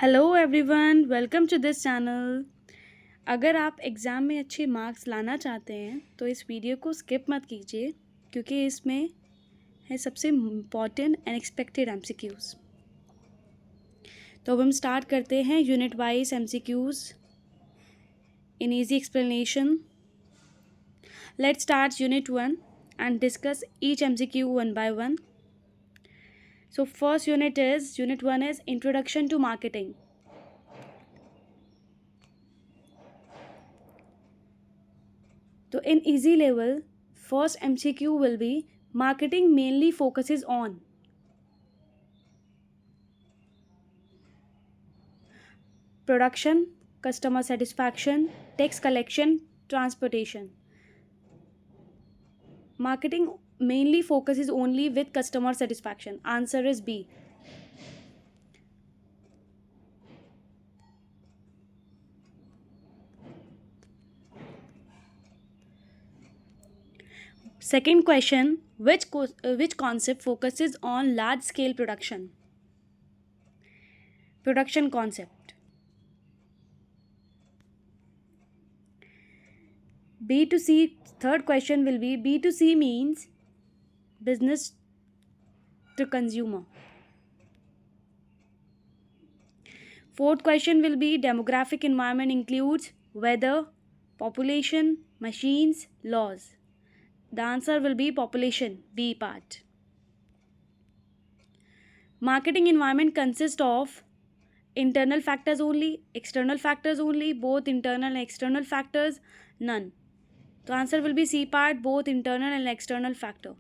Hello everyone, welcome to this channel. अगर आप exam में अच्छे मार्क्स लाना चाहते हैं तो इस वीडियो को स्किप मत कीजिए, क्योंकि इसमें है सबसे इम्पॉर्टेंट एंड एक्सपेक्टेड एमसीक्यूज़। तो अब हम स्टार्ट करते हैं unit wise MCQs in easy explanation. Let's start unit 1 and discuss each MCQ one by one. So first unit 1 is introduction to marketing. So in easy level, first MCQ will be marketing mainly focuses on production, customer satisfaction, tax collection, transportation. Marketing mainly focuses only with customer satisfaction. Answer is B. Second question, which concept focuses on large scale production? Production concept. B to C, third question will be B to C means business to consumer. Fourth question will be demographic environment includes weather, population, machines, laws. The answer will be population, B part. Marketing environment consists of internal factors only, external factors only, both internal and external factors, none. The answer will be C part, both internal and external factor.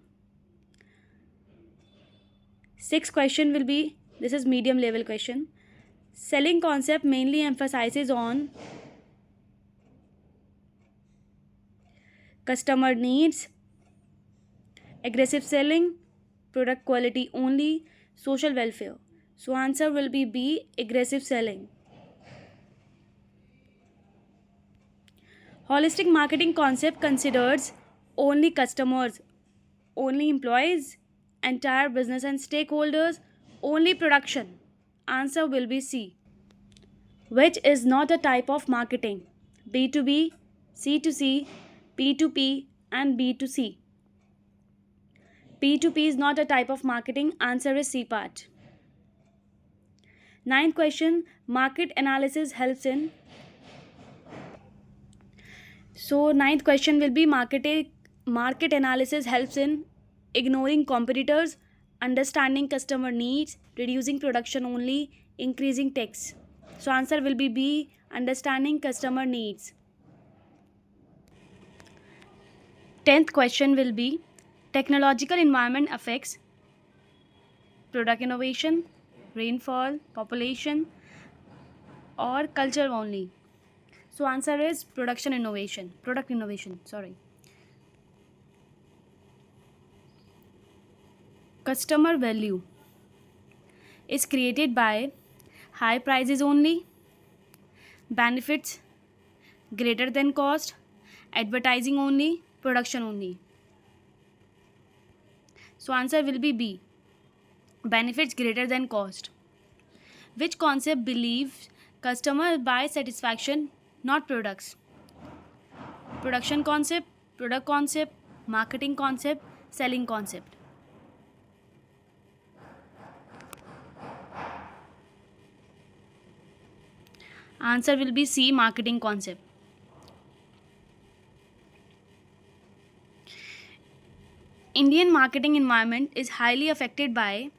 Sixth question will be, this is medium level question. Selling concept mainly emphasizes on customer needs, aggressive selling, product quality only, social welfare. So answer will be B, aggressive selling. Holistic marketing concept considers only customers, only employees, entire business and stakeholders, only production. Answer will be C. Which is not a type of marketing? B2B, C2C, P2P and B2C. P2P is not a type of marketing. Answer is C part. Ninth question, market analysis helps in. So ninth question will be market analysis helps in ignoring competitors, understanding customer needs, reducing production only, increasing tax. So answer will be B, understanding customer needs. 10th question will be technological environment affects product innovation, rainfall, population or culture only. So answer is product innovation, sorry. Customer value is created by high prices only, benefits greater than cost, advertising only, production only. So answer will be B, benefits greater than cost. Which concept believes customer buy satisfaction, not products? Production concept, product concept, marketing concept, selling concept. Answer will be C, marketing concept. Indian marketing environment is highly affected by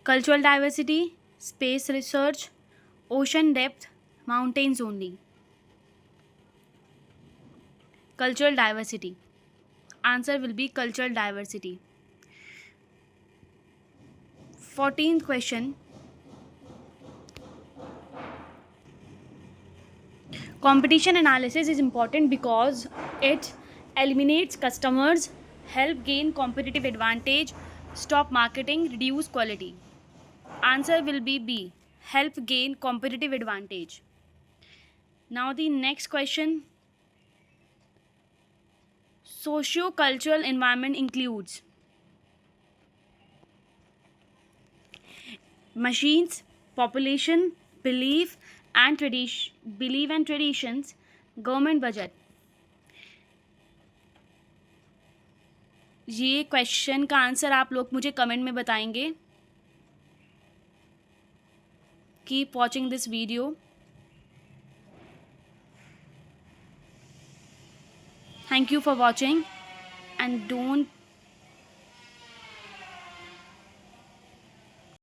cultural diversity, space research, ocean depth, mountains only. Cultural diversity. Answer will be cultural diversity. 14th question. Competition analysis is important because it eliminates customers, help gain competitive advantage, stop marketing, reduce quality. Answer will be B, help gain competitive advantage. Now the next question. Socio-cultural environment includes machines, population, belief and traditions, government budget. ये question का answer आप लोग मुझे comment में बताएंगे. Keep watching this video. Thank you for watching, and don't